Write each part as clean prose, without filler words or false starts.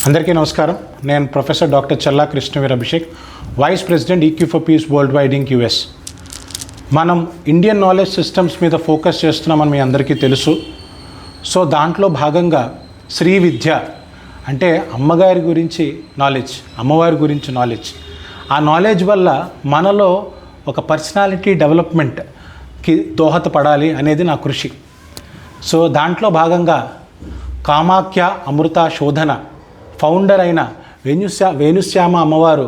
అందరికీ నమస్కారం. నేను professor doctor Challa Krishnaveer Abhishek, vice president EQ for peace world wide inc US. మనం ఇండియన్ నాలెడ్జ్ సిస్టమ్స్ మీద ఫోకస్ చేస్తున్నామని మీ అందరికీ తెలుసు. సో దాంట్లో భాగంగా శ్రీ విద్య అంటే అమ్మగారి గురించి నాలెడ్జ్, అమ్మవారి గురించి నాలెడ్జ్. ఆ నాలెడ్జ్ వల్ల మనలో ఒక పర్సనాలిటీ డెవలప్మెంట్కి దోహదపడాలి అనేది నా కృషి. సో దాంట్లో భాగంగా కామాఖ్య అమృత శోధన ఫౌండర్ అయిన వేణుశ్యామ అమ్మవారు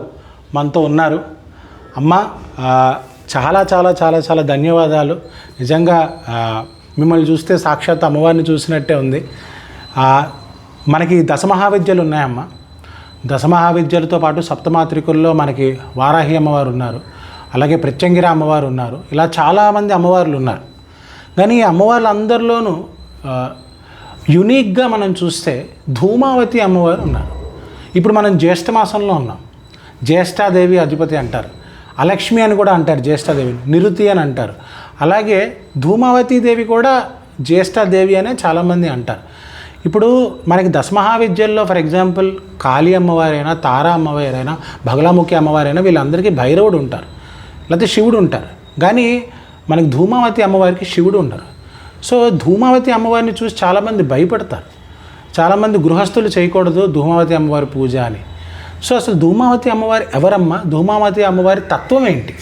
మనతో ఉన్నారు. అమ్మ, చాలా చాలా చాలా చాలా ధన్యవాదాలు. నిజంగా మిమ్మల్ని చూస్తే సాక్షాత్ అమ్మవారిని చూసినట్టే ఉంది. మనకి దశమహావిద్యలు ఉన్నాయమ్మ. దశమహావిద్యలతో పాటు సప్తమాత్రికుల్లో మనకి వారాహి అమ్మవారు ఉన్నారు, అలాగే ప్రత్యంగిర అమ్మవారు ఉన్నారు. ఇలా చాలామంది అమ్మవార్లు ఉన్నారు. కానీ ఈ అమ్మవార్లు అందరిలోనూ యునిక్గా మనం చూస్తే ధూమావతి అమ్మవారు ఉన్నారు. ఇప్పుడు మనం జ్యేష్ఠ మాసంలో ఉన్నాం. జ్యేష్ఠాదేవి అధిపతి అంటారు, అలక్ష్మి అని కూడా అంటారు, జ్యేష్ఠాదేవి నిరుతి అని అంటారు. అలాగే ధూమావతి దేవి కూడా జ్యేష్ఠాదేవి అనే చాలామంది అంటారు. ఇప్పుడు మనకి దశమహావిద్యల్లో ఫర్ ఎగ్జాంపుల్ కాళీ అమ్మవారైనా, తారా అమ్మవారైనా, బగలాముఖి అమ్మవారైనా వీళ్ళందరికీ భైరవుడు ఉంటారు, లేకపోతే శివుడు ఉంటారు. కానీ మనకి ధూమావతి అమ్మవారికి శివుడు ఉండరు. సో ధూమావతి అమ్మవారిని చూసి చాలామంది భయపడతారు. చాలామంది గృహస్థులు చేయకూడదు ధూమావతి అమ్మవారి పూజ అని. సో అసలు ధూమావతి అమ్మవారి ఎవరమ్మా? ధూమావతి అమ్మవారి తత్వం ఏంటి?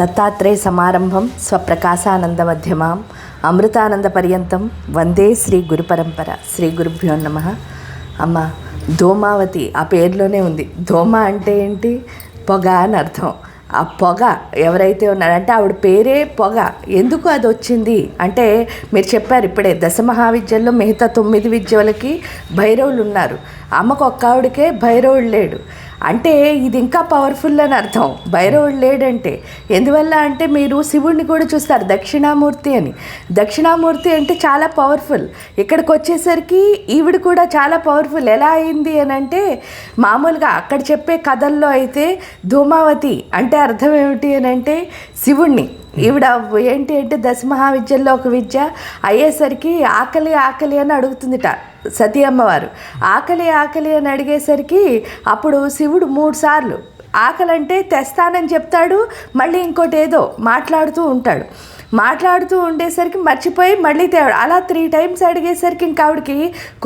దత్తాత్రేయ సమారంభం స్వప్రకాశానంద మధ్యమాం అమృతానంద పర్యంతం వందే శ్రీ గురు పరంపర. శ్రీ గురుభ్యో నమః. అమ్మ, ధూమావతి ఆ పేరులోనే ఉంది. ధూమ అంటే ఏంటి? పొగ అని అర్థం. ఆ పొగ ఎవరైతే ఉన్నారంటే ఆవిడ పేరే పొగ. ఎందుకు అది వచ్చింది అంటే మీరు చెప్పారు ఇప్పుడే, దశమహావిద్యల్లో మిగతా 9 విద్యలకి భైరవులు ఉన్నారు, అమ్మకు ఒక్క ఆవిడకే భైరవుడు లేడు. అంటే ఇది ఇంకా పవర్ఫుల్ అని అర్థం, భైరవుడు లేడంటే. ఎందువల్ల అంటే మీరు శివుడిని కూడా చూస్తారు దక్షిణామూర్తి అని. దక్షిణామూర్తి అంటే చాలా పవర్ఫుల్. ఇక్కడికి వచ్చేసరికి ఈవిడ కూడా చాలా పవర్ఫుల్. ఎలా అయింది అని అంటే మామూలుగా అక్కడ చెప్పే కథల్లో అయితే ధూమావతి అంటే అర్థం ఏమిటి అని అంటే శివుణ్ణి. ఈవిడ ఏంటి అంటే దశమహావిద్యల్లో ఒక విద్య అయ్యేసరికి ఆకలి ఆకలి అని అడుగుతుందిట సతీ అమ్మవారు. ఆకలి ఆకలి అని అడిగేసరికి అప్పుడు శివుడు 3 సార్లు ఆకలి అంటే తెస్తానని చెప్తాడు, మళ్ళీ ఇంకోటి ఏదో మాట్లాడుతూ ఉంటాడు. మాట్లాడుతూ ఉండేసరికి మర్చిపోయి మళ్ళీ తేవాడు. అలా 3 టైమ్స్ అడిగేసరికి ఇంకా ఆవిడకి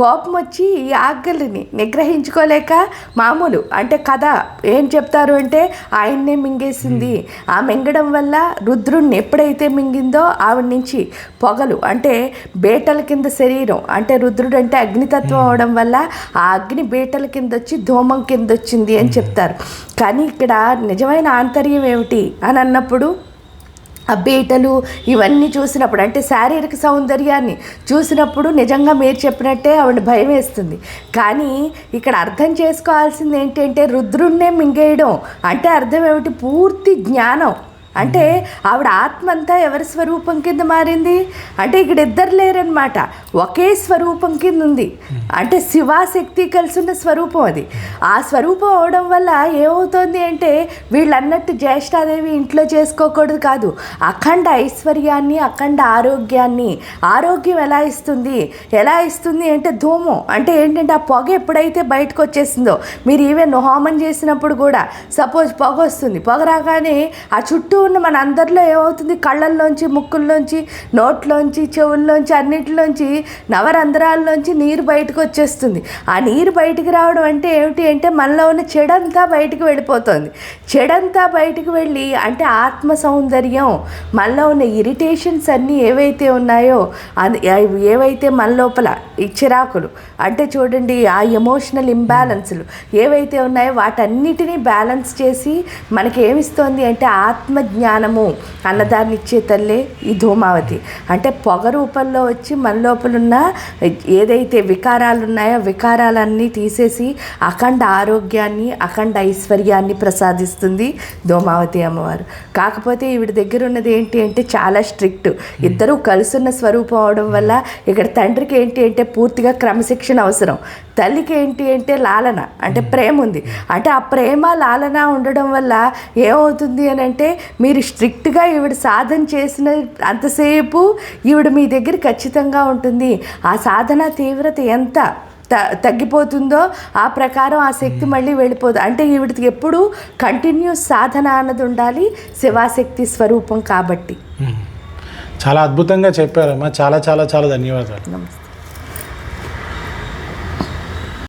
కోపం వచ్చి ఈ ఆకలిని నిగ్రహించుకోలేక మామూలు అంటే కథ ఏం చెప్తారు అంటే ఆయన్నే మింగేసింది. ఆ మింగడం వల్ల రుద్రుణ్ణి ఎప్పుడైతే మింగిందో ఆవిడ నుంచి పొగలు అంటే బేటల కింద శరీరం, అంటే రుద్రుడు అంటే అగ్నితత్వం అవడం వల్ల ఆ అగ్ని బేటల కింద వచ్చి ధూమం కింద వచ్చింది అని చెప్తారు. కానీ ఇక్కడ నిజమైన ఆంతర్యం ఏమిటి అని అన్నప్పుడు ఆ బీటలు ఇవన్నీ చూసినప్పుడు అంటే శారీరక సౌందర్యాన్ని చూసినప్పుడు నిజంగా మీరు చెప్పినట్టే ఆవిడ భయం వేస్తుంది. కానీ ఇక్కడ అర్థం చేసుకోవాల్సింది ఏంటంటే రుద్రుణ్ణే మింగేయడం అంటే అర్థం ఏమిటి? పూర్తి జ్ఞానం. అంటే ఆవిడ ఆత్మ అంతా ఎవరి స్వరూపం కింద మారింది అంటే ఇక్కడ ఇద్దరు లేరనమాట, ఒకే స్వరూపం కింద ఉంది. అంటే శివాశక్తి కలిసి ఉన్న స్వరూపం అది. ఆ స్వరూపం అవడం వల్ల ఏమవుతుంది అంటే వీళ్ళు అన్నట్టు జ్యేష్ఠాదేవి ఇంట్లో చేసుకోకూడదు కాదు, అఖండ ఐశ్వర్యాన్ని, అఖండ ఆరోగ్యాన్ని. ఆరోగ్యం ఎలా ఇస్తుంది? ఎలా ఇస్తుంది అంటే ధూమం అంటే ఏంటంటే ఆ పొగ ఎప్పుడైతే బయటకు వచ్చేసిందో, మీరు ఈవెన్ హోమం చేసినప్పుడు కూడా సపోజ్ పొగ వస్తుంది, పొగ రాగానే ఆ చుట్టూ ఉన్న మన అందరిలో ఏమవుతుంది? కళ్ళల్లోంచి, ముక్కుల్లోంచి, నోట్లోంచి, చెవుల్లోంచి, అన్నిటిలోంచి, నవరంధ్రాల్లోంచి నీరు బయటకు వచ్చేస్తుంది. ఆ నీరు బయటికి రావడం అంటే ఏమిటి అంటే మనలో ఉన్న చెడంతా బయటికి వెళ్ళిపోతుంది. చెడంతా బయటికి వెళ్ళి అంటే ఆత్మ సౌందర్యం, మనలో ఉన్న ఇరిటేషన్స్ అన్నీ ఏవైతే ఉన్నాయో, ఏవైతే మన లోపల ఈ చిరాకులు అంటే చూడండి ఆ ఎమోషనల్ ఇంబ్యాలెన్స్లు ఏవైతే ఉన్నాయో వాటన్నిటినీ బ్యాలెన్స్ చేసి మనకి ఏమిస్తోంది అంటే ఆత్మ జ్ఞానము అన్నదాన్ని ఇచ్చే తల్లే ఈ ధూమావతి. అంటే పొగ రూపంలో వచ్చి మన లోపల ఉన్న ఏదైతే వికారాలు ఉన్నాయో వికారాలన్నీ తీసేసి అఖండ ఆరోగ్యాన్ని, అఖండ ఐశ్వర్యాన్ని ప్రసాదిస్తుంది ధూమావతి అమ్మవారు. కాకపోతే ఈవిడ దగ్గర ఉన్నది ఏంటి అంటే చాలా స్ట్రిక్ట్. ఇద్దరూ కలుసున్న స్వరూపం అవడం వల్ల ఇక్కడ తండ్రికి ఏంటి అంటే పూర్తిగా క్రమశిక్షణ అవసరం, తల్లికి ఏంటి అంటే లాలన అంటే ప్రేమ ఉంది. అంటే ఆ ప్రేమ లాలన ఉండడం వల్ల ఏమవుతుంది అని అంటే మీరు స్ట్రిక్ట్గా ఈవిడ సాధన చేసిన అంతసేపు ఈవిడ మీ దగ్గర ఖచ్చితంగా ఉంటుంది. ఆ సాధన తీవ్రత ఎంత తగ్గిపోతుందో ఆ ప్రకారం ఆ శక్తి మళ్ళీ వెళ్ళిపోదు. అంటే ఈవిడికి ఎప్పుడు కంటిన్యూస్ సాధన అన్నది ఉండాలి, శివాశక్తి స్వరూపం కాబట్టి. చాలా అద్భుతంగా చెప్పారమ్మా. చాలా చాలా చాలా ధన్యవాదాలు. నమస్తే.